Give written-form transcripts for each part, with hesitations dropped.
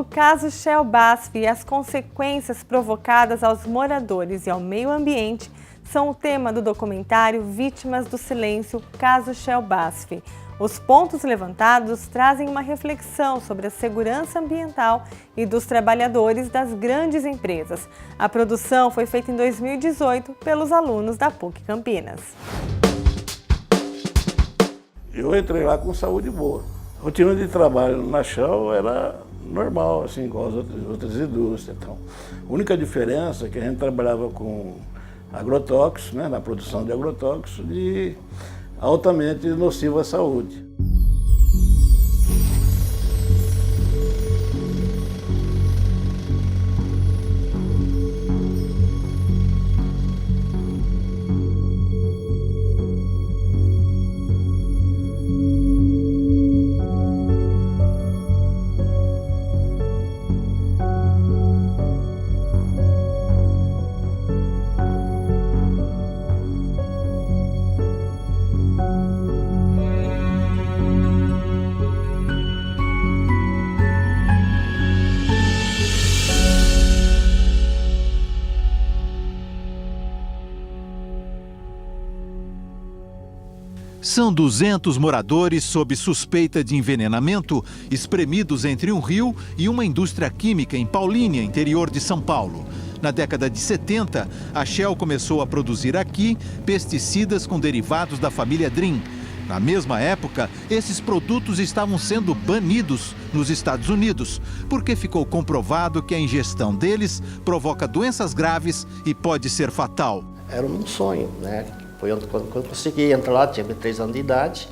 O caso Shell BASF e as consequências provocadas aos moradores e ao meio ambiente são o tema do documentário Vítimas do Silêncio, Caso Shell BASF. Os pontos levantados trazem uma reflexão sobre a segurança ambiental e dos trabalhadores das grandes empresas. A produção foi feita em 2018 pelos alunos da PUC Campinas. Eu entrei lá com saúde boa. A rotina de trabalho na Shell era normal, assim, igual as outras indústrias. Então, a única diferença é que a gente trabalhava com agrotóxicos, né, na produção de agrotóxicos, e altamente nocivo à saúde. São 200 moradores sob suspeita de envenenamento espremidos entre um rio e uma indústria química em Paulínia, interior de São Paulo. Na década de 70, a Shell começou a produzir aqui pesticidas com derivados da família Drin. Na mesma época, esses produtos estavam sendo banidos nos Estados Unidos, porque ficou comprovado que a ingestão deles provoca doenças graves e pode ser fatal. Era um sonho, né? Foi quando eu consegui entrar lá, tinha 3 anos de idade,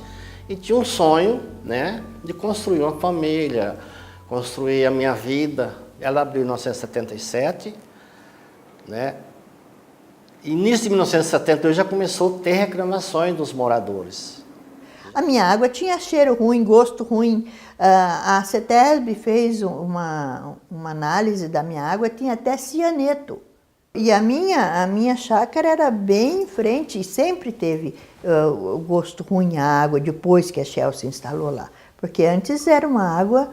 e tinha um sonho, né, de construir uma família, construir a minha vida. Ela abriu em 1977, né? Início de 1972 já começou a ter reclamações dos moradores. A minha água tinha cheiro ruim, gosto ruim. A CETESB fez uma análise da minha água, tinha até cianeto. E a minha chácara era bem em frente e sempre teve o gosto ruim a água depois que a Shell se instalou lá. Porque antes era uma água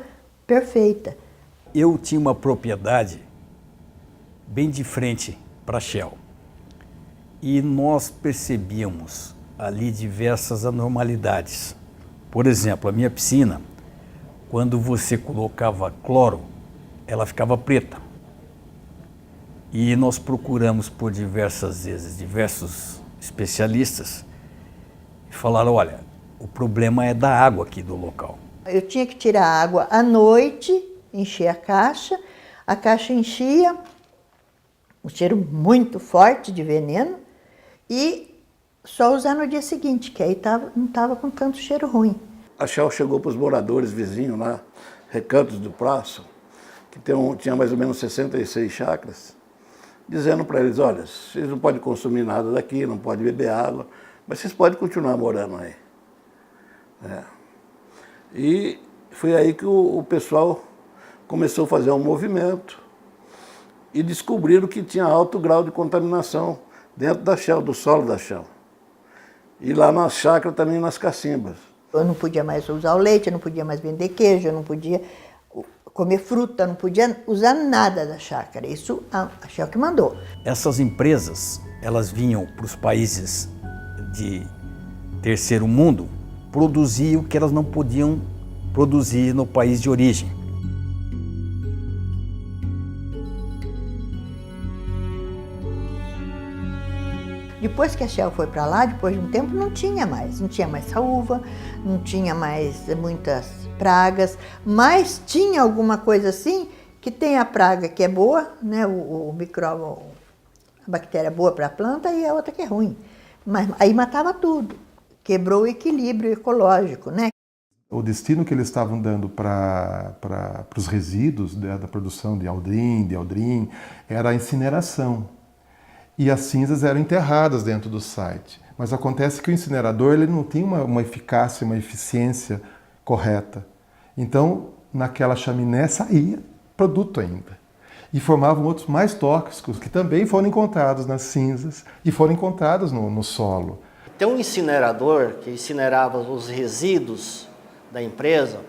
perfeita. Eu tinha uma propriedade bem de frente para a Shell. E nós percebíamos ali diversas anormalidades. Por exemplo, a minha piscina, quando você colocava cloro, ela ficava preta. E nós procuramos por diversas vezes, diversos especialistas, e falaram, olha, o problema é da água aqui do local. Eu tinha que tirar a água à noite, encher a caixa enchia, um cheiro muito forte de veneno, e só usar no dia seguinte, que aí não estava com tanto cheiro ruim. A Shell chegou para os moradores vizinhos lá, Recantos do Praça, que tinha mais ou menos 66 chácaras, dizendo para eles, olha, vocês não podem consumir nada daqui, não podem beber água, mas vocês podem continuar morando aí. E foi aí que o pessoal começou a fazer um movimento e descobriram que tinha alto grau de contaminação dentro da Shell, do solo da Shell. E lá na chácara também nas cacimbas. Eu não podia mais usar o leite, eu não podia mais vender queijo, eu não podia comer fruta, não podia usar nada da chácara. Isso a Shell que mandou. Essas empresas, elas vinham para os países de terceiro mundo, produzir o que elas não podiam produzir no país de origem. Depois que a Shell foi para lá, depois de um tempo, não tinha mais saúva, não tinha mais muitas pragas, mas tinha alguma coisa assim, que tem a praga que é boa, né, o micróbio, a bactéria boa para a planta e a outra que é ruim. Mas aí matava tudo, quebrou o equilíbrio ecológico, né? O destino que eles estavam dando para os resíduos da produção de aldrin, era a incineração. E as cinzas eram enterradas dentro do site. Mas acontece que o incinerador ele não tinha uma eficácia, uma eficiência correta. Então, naquela chaminé saía produto ainda. E formavam outros mais tóxicos, que também foram encontrados nas cinzas e foram encontrados no solo. Tem um incinerador que incinerava os resíduos da empresa,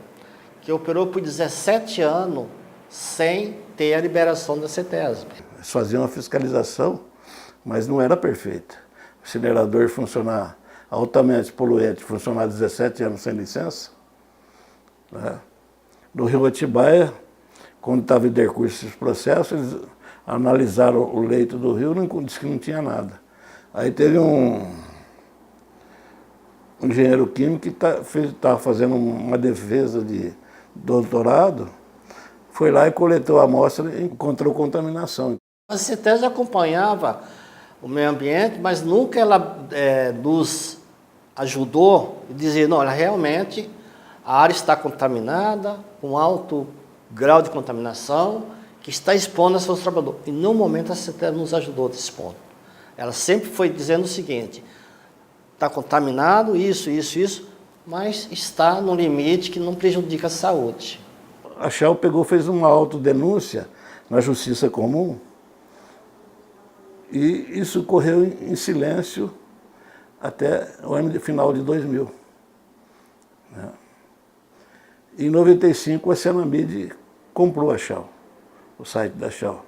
que operou por 17 anos sem ter a liberação da CETESB. Eles faziam a fiscalização, mas não era perfeita. O incinerador funcionar altamente poluente, funcionar 17 anos sem licença. Né? No Rio Atibaia, quando estava em decurso esse processo, eles analisaram o leito do rio e disse que não tinha nada. Aí teve um engenheiro químico que estava fazendo uma defesa de doutorado, foi lá e coletou a amostra e encontrou contaminação. A CETESB acompanhava o meio ambiente, mas nunca ela nos ajudou a dizer, não, realmente a área está contaminada, com alto grau de contaminação, que está expondo a seus trabalhadores. E, no momento, a CETESB nos ajudou nesse ponto. Ela sempre foi dizendo o seguinte, está contaminado, isso, mas está no limite que não prejudica a saúde. A Shell fez uma autodenúncia na Justiça Comum e isso correu em silêncio até o ano final de 2000. Né? Em 95, a Cenamid comprou a Shell, o site da Shell.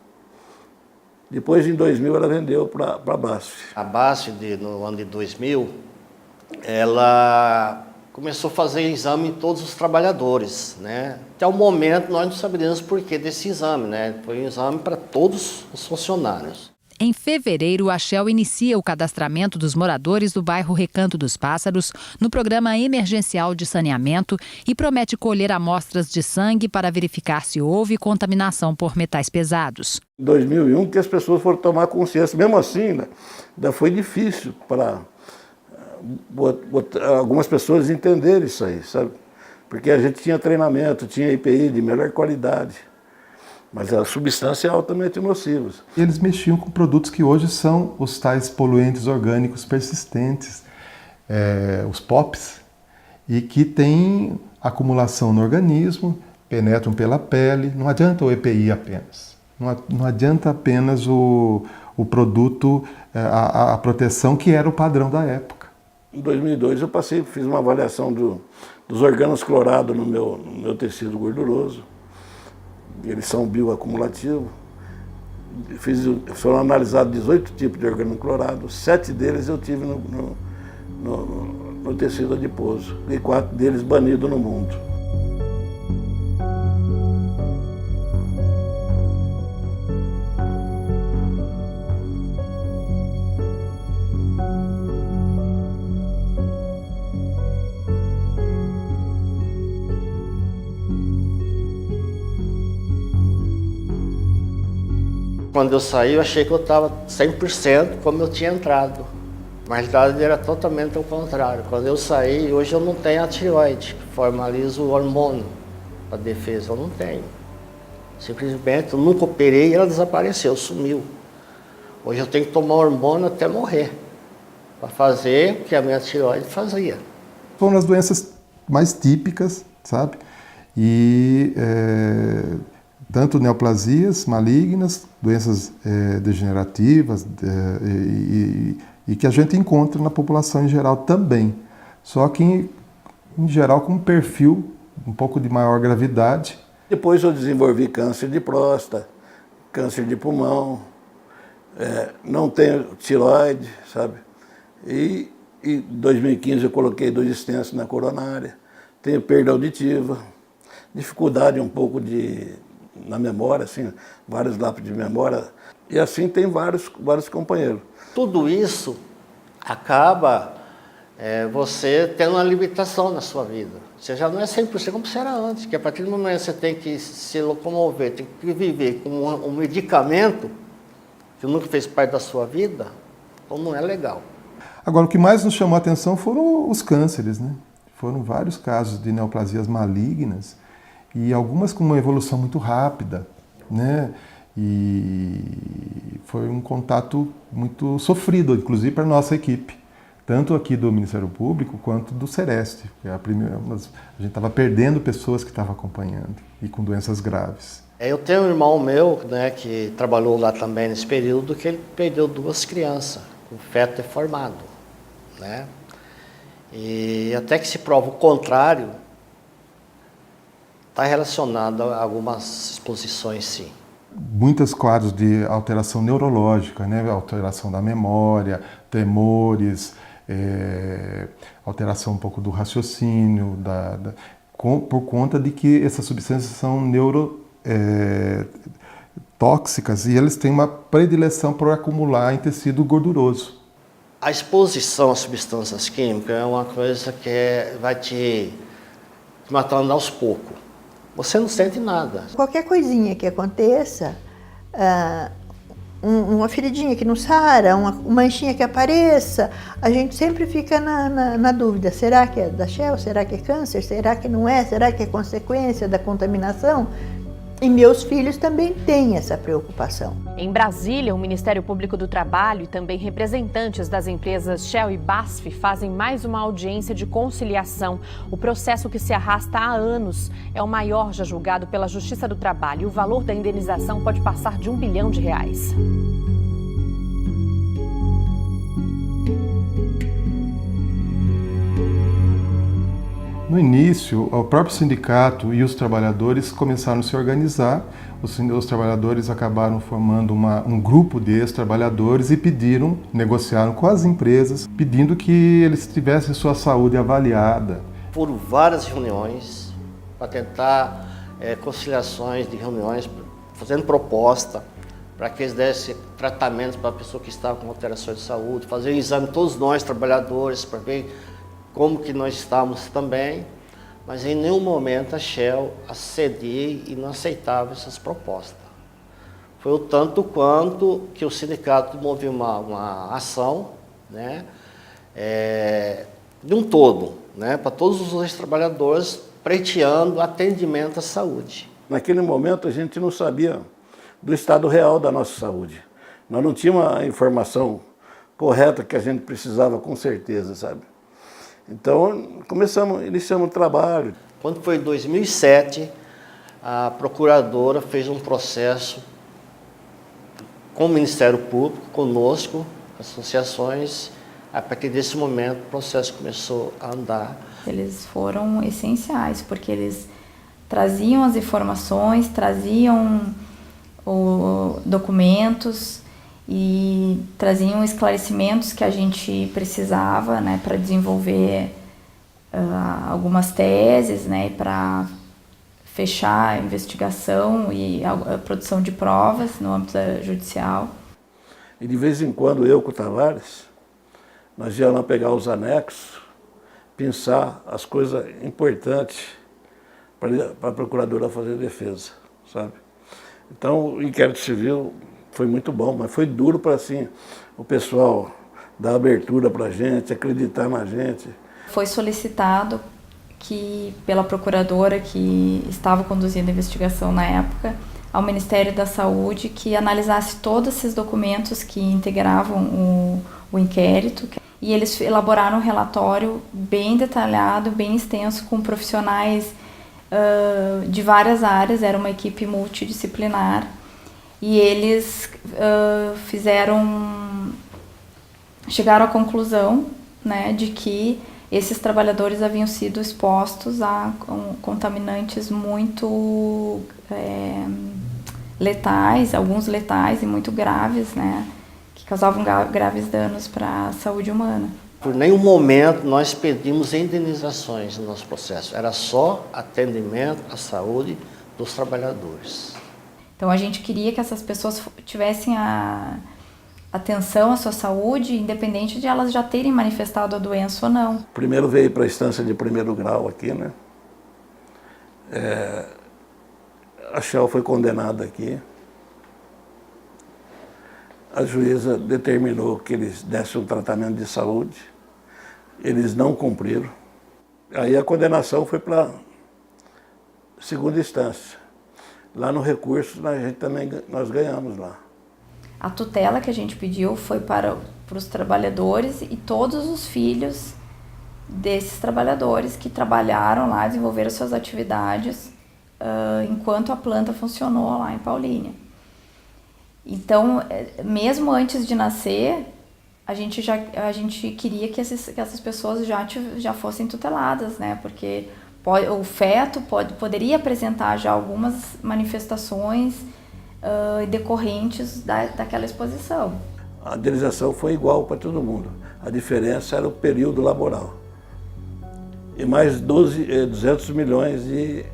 Depois, em 2000, ela vendeu para a BASF. A BASF, no ano de 2000, ela começou a fazer exame em todos os trabalhadores, né? Até o momento, nós não saberíamos o porquê desse exame, né? Foi um exame para todos os funcionários. Em fevereiro, a Shell inicia o cadastramento dos moradores do bairro Recanto dos Pássaros no programa emergencial de saneamento e promete colher amostras de sangue para verificar se houve contaminação por metais pesados. Em 2001, que as pessoas foram tomar consciência. Mesmo assim, né, ainda foi difícil para algumas pessoas entenderem isso aí, sabe? Porque a gente tinha treinamento, tinha EPI de melhor qualidade. Mas a substância é altamente nociva. Eles mexiam com produtos que hoje são os tais poluentes orgânicos persistentes, os POPs, e que têm acumulação no organismo, penetram pela pele. Não adianta o EPI apenas. Não adianta apenas o produto, a proteção que era o padrão da época. Em 2002 eu fiz uma avaliação dos organos clorados no meu tecido gorduroso. Eles são bioacumulativos. Foram analisados 18 tipos de organo clorado, 7 deles eu tive no tecido adiposo e 4 deles banidos no mundo. Quando eu saí, eu achei que eu estava 100% como eu tinha entrado. Mas na verdade era totalmente o contrário. Quando eu saí, hoje eu não tenho a tireoide, que formaliza o hormônio para defesa. Eu não tenho. Simplesmente, eu nunca operei e ela desapareceu, sumiu. Hoje eu tenho que tomar hormônio até morrer, para fazer o que a minha tireoide fazia. Foram as doenças mais típicas, sabe? E tanto neoplasias malignas, doenças degenerativas e que a gente encontra na população em geral também. Só que, em geral, com um perfil um pouco de maior gravidade. Depois eu desenvolvi câncer de próstata, câncer de pulmão, não tenho tireoide, sabe? E em 2015 eu coloquei 2 stents na coronária, tenho perda auditiva, dificuldade um pouco na memória, assim, vários lápis de memória, e assim tem vários companheiros. Tudo isso acaba você tendo uma limitação na sua vida. Você já não é 100% como você era antes, que a partir do momento que você tem que se locomover, tem que viver com um medicamento que nunca fez parte da sua vida, então não é legal. Agora, o que mais nos chamou a atenção foram os cânceres, né? Foram vários casos de neoplasias malignas, e algumas com uma evolução muito rápida, né? E foi um contato muito sofrido, inclusive para a nossa equipe, tanto aqui do Ministério Público quanto do Sereste. A gente estava perdendo pessoas que estavam acompanhando e com doenças graves. Eu tenho um irmão meu, né, que trabalhou lá também nesse período, que ele perdeu 2 crianças com feto deformado, né? E até que se prova o contrário, está relacionado a algumas exposições, sim. Muitos quadros de alteração neurológica, né? Alteração da memória, tremores, alteração um pouco do raciocínio, por conta de que essas substâncias são tóxicas e eles têm uma predileção por acumular em tecido gorduroso. A exposição a substâncias químicas é uma coisa que vai te matando aos poucos. Você não sente nada. Qualquer coisinha que aconteça, uma feridinha que não sara, uma manchinha que apareça, a gente sempre fica na dúvida. Será que é da Shell? Será que é câncer? Será que não é? Será que é consequência da contaminação? E meus filhos também têm essa preocupação. Em Brasília, o Ministério Público do Trabalho e também representantes das empresas Shell e BASF fazem mais uma audiência de conciliação. O processo, que se arrasta há anos, é o maior já julgado pela Justiça do Trabalho. O valor da indenização pode passar de R$1 bilhão. No início, o próprio sindicato e os trabalhadores começaram a se organizar. Os trabalhadores acabaram formando um grupo de ex-trabalhadores e negociaram com as empresas, pedindo que eles tivessem sua saúde avaliada. Foram várias reuniões para tentar conciliações de reuniões, fazendo proposta para que eles dessem tratamentos para a pessoa que estava com alterações de saúde, fazer um exame todos nós, trabalhadores, para ver como que nós estávamos também, mas em nenhum momento a Shell acedia e não aceitava essas propostas. Foi o tanto quanto que o sindicato moveu uma ação, né, de um todo, né, para todos os ex-trabalhadores, pleiteando atendimento à saúde. Naquele momento a gente não sabia do estado real da nossa saúde. Nós não tínhamos a informação correta que a gente precisava com certeza, sabe? Então, iniciamos o trabalho. Quando foi em 2007, a procuradora fez um processo com o Ministério Público, conosco, associações. A partir desse momento, o processo começou a andar. Eles foram essenciais, porque eles traziam as informações, traziam documentos e traziam esclarecimentos que a gente precisava, né, para desenvolver algumas teses, né, para fechar a investigação e a produção de provas no âmbito judicial. E de vez em quando eu com o Tavares, nós íamos lá pegar os anexos, pensar as coisas importantes para a procuradora fazer defesa, sabe? Então o inquérito civil foi muito bom, mas foi duro para assim, o pessoal dar abertura para a gente, acreditar na gente. Foi solicitado pela procuradora que estava conduzindo a investigação na época, ao Ministério da Saúde, que analisasse todos esses documentos que integravam o inquérito. E eles elaboraram um relatório bem detalhado, bem extenso, com profissionais de várias áreas, era uma equipe multidisciplinar. E eles chegaram à conclusão, né, de que esses trabalhadores haviam sido expostos a contaminantes muito letais, alguns letais e muito graves, né, que causavam graves danos para a saúde humana. Por nenhum momento nós pedimos indenizações no nosso processo, era só atendimento à saúde dos trabalhadores. Então a gente queria que essas pessoas tivessem atenção à sua saúde, independente de elas já terem manifestado a doença ou não. Primeiro veio para a instância de primeiro grau aqui, né? A Shell foi condenada aqui. A juíza determinou que eles dessem um tratamento de saúde. Eles não cumpriram. Aí a condenação foi para segunda instância. Lá no recurso nós ganhamos lá. A tutela que a gente pediu foi para os trabalhadores e todos os filhos desses trabalhadores que trabalharam lá, desenvolveram suas atividades enquanto a planta funcionou lá em Paulínia. Então, mesmo antes de nascer, a gente queria que essas pessoas já fossem tuteladas, né? Porque O feto poderia apresentar já algumas manifestações decorrentes daquela exposição. A indenização foi igual para todo mundo. A diferença era o período laboral. E mais 200 milhões de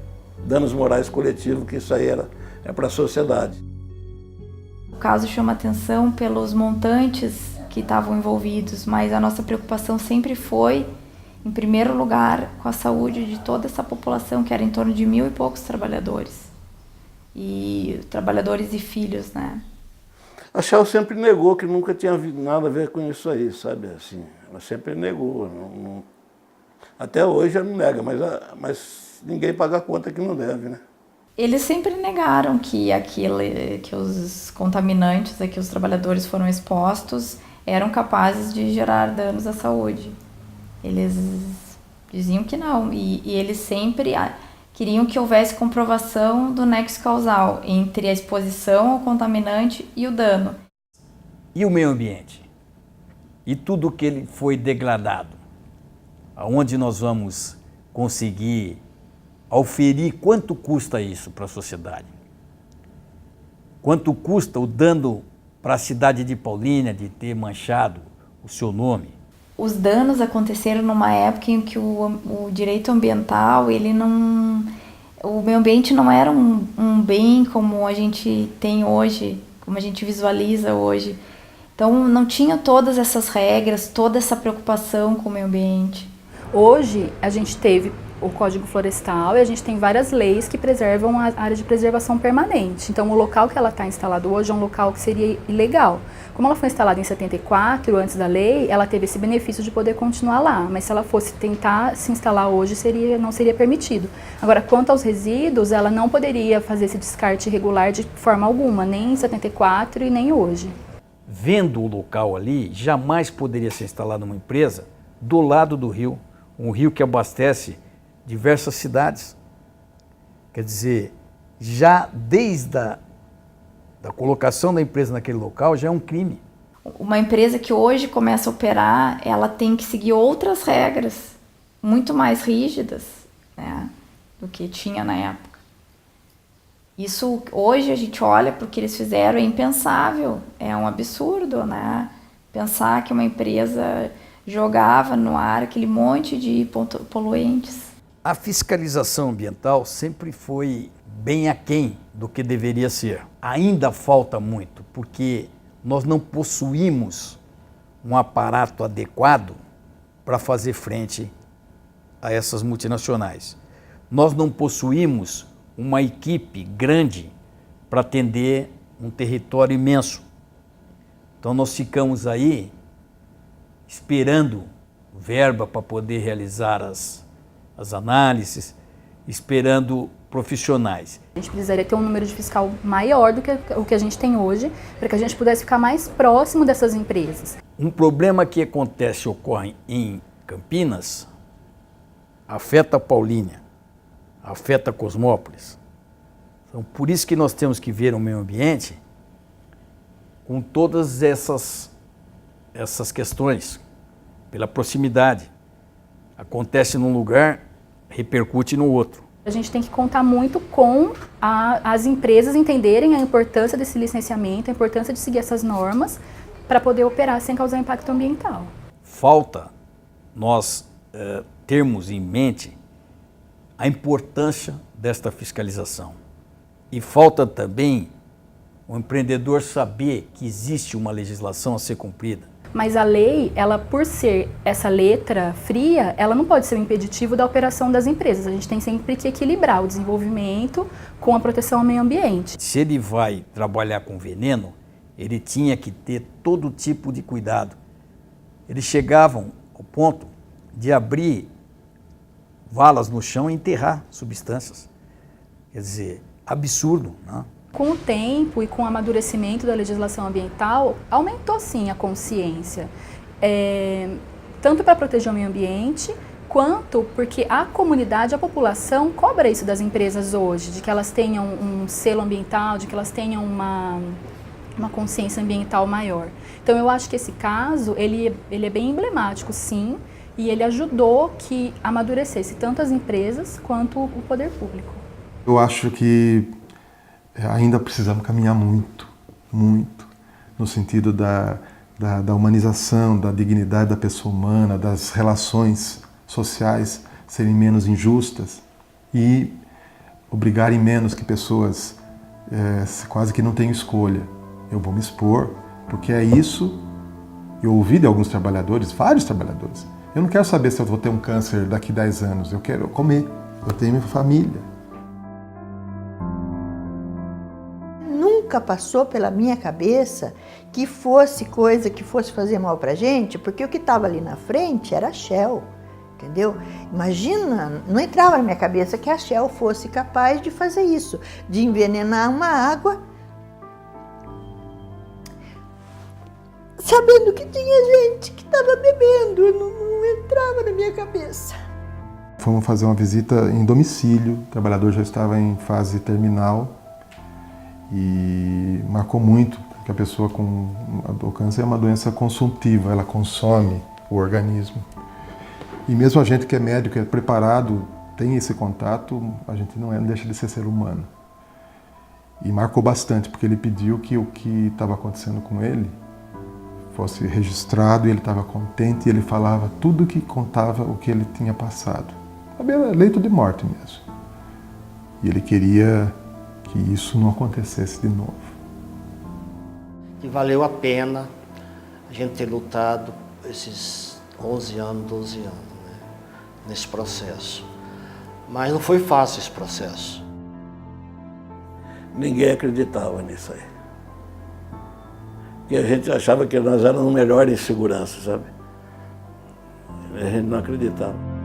danos morais coletivos, que isso aí é para a sociedade. O caso chama atenção pelos montantes que estavam envolvidos, mas a nossa preocupação sempre foi, em primeiro lugar, com a saúde de toda essa população, que era em torno de 1.000 e poucos trabalhadores. E trabalhadores e filhos, né? A Shell sempre negou que nunca tinha nada a ver com isso aí, sabe? Assim, ela sempre negou. Até hoje ela não nega, mas ninguém paga a conta que não deve, né? Eles sempre negaram que os contaminantes a que os trabalhadores foram expostos eram capazes de gerar danos à saúde. Eles diziam que não, e eles sempre queriam que houvesse comprovação do nexo causal entre a exposição ao contaminante e o dano. E o meio ambiente? E tudo que ele foi degradado? Aonde nós vamos conseguir auferir quanto custa isso para a sociedade? Quanto custa o dano para a cidade de Paulínia de ter manchado o seu nome? Os danos aconteceram numa época em que o direito ambiental, o meio ambiente não era um bem como a gente tem hoje, como a gente visualiza hoje. Então não tinha todas essas regras, toda essa preocupação com o meio ambiente. Hoje a gente teve o Código Florestal e a gente tem várias leis que preservam a área de preservação permanente. Então o local que ela está instalado hoje é um local que seria ilegal. Como ela foi instalada em 74, antes da lei, ela teve esse benefício de poder continuar lá, mas se ela fosse tentar se instalar hoje, não seria permitido. Agora, quanto aos resíduos, ela não poderia fazer esse descarte irregular de forma alguma, nem em 74 e nem hoje. Vendo o local ali, jamais poderia ser instalada uma empresa do lado do rio, um rio que abastece diversas cidades. Quer dizer, já desde a colocação da empresa naquele local já é um crime. Uma empresa que hoje começa a operar, ela tem que seguir outras regras, muito mais rígidas, né, do que tinha na época. Isso, hoje a gente olha para o que eles fizeram, é impensável, é um absurdo, né? Pensar que uma empresa jogava no ar aquele monte de poluentes. A fiscalização ambiental sempre foi bem aquém do que deveria ser. Ainda falta muito, porque nós não possuímos um aparato adequado para fazer frente a essas multinacionais. Nós não possuímos uma equipe grande para atender um território imenso. Então nós ficamos aí esperando verba para poder realizar as análises, esperando profissionais. A gente precisaria ter um número de fiscal maior do que o que a gente tem hoje, para que a gente pudesse ficar mais próximo dessas empresas. Um problema que ocorre em Campinas, afeta Paulínia, afeta Cosmópolis. Então, por isso que nós temos que ver o meio ambiente com todas essas questões, pela proximidade. Acontece num lugar, repercute no outro. A gente tem que contar muito com as empresas entenderem a importância desse licenciamento, a importância de seguir essas normas para poder operar sem causar impacto ambiental. Falta nós termos em mente a importância desta fiscalização. E falta também o empreendedor saber que existe uma legislação a ser cumprida. Mas a lei, ela por ser essa letra fria, ela não pode ser um impeditivo da operação das empresas. A gente tem sempre que equilibrar o desenvolvimento com a proteção ao meio ambiente. Se ele vai trabalhar com veneno, ele tinha que ter todo tipo de cuidado. Eles chegavam ao ponto de abrir valas no chão e enterrar substâncias. Quer dizer, absurdo, né? Com o tempo e com o amadurecimento da legislação ambiental, aumentou sim a consciência, tanto para proteger o meio ambiente, quanto porque a comunidade, a população cobra isso das empresas hoje, de que elas tenham um selo ambiental, de que elas tenham uma consciência ambiental maior. Então eu acho que esse caso, ele é bem emblemático sim, E ele ajudou que amadurecesse tanto as empresas quanto o poder público. Eu acho que ainda precisamos caminhar muito, muito, no sentido da humanização, da dignidade da pessoa humana, das relações sociais serem menos injustas e obrigarem menos que pessoas quase que não tenham escolha. Eu vou me expor, porque é isso. Eu ouvi de alguns trabalhadores, vários trabalhadores. Eu não quero saber se eu vou ter um câncer daqui 10 anos, eu quero comer, eu tenho minha família. Nunca passou pela minha cabeça que fosse coisa que fosse fazer mal pra gente, porque o que estava ali na frente era a Shell, entendeu? Imagina, não entrava na minha cabeça que a Shell fosse capaz de fazer isso, de envenenar uma água, sabendo que tinha gente que estava bebendo, não entrava na minha cabeça. Fomos fazer uma visita em domicílio, o trabalhador já estava em fase terminal e marcou muito, porque a pessoa com o câncer é uma doença consumptiva, ela consome o organismo. E mesmo a gente que é médico, é preparado, tem esse contato, a gente não deixa de ser humano. E marcou bastante, porque ele pediu que o que estava acontecendo com ele fosse registrado, e ele estava contente, e ele falava tudo que contava o que ele tinha passado. Era leito de morte mesmo. E ele queria que isso não acontecesse de novo. E valeu a pena a gente ter lutado esses 11 anos, 12 anos, né, nesse processo. Mas não foi fácil esse processo. Ninguém acreditava nisso aí. Porque a gente achava que nós éramos melhores em segurança, sabe? A gente não acreditava.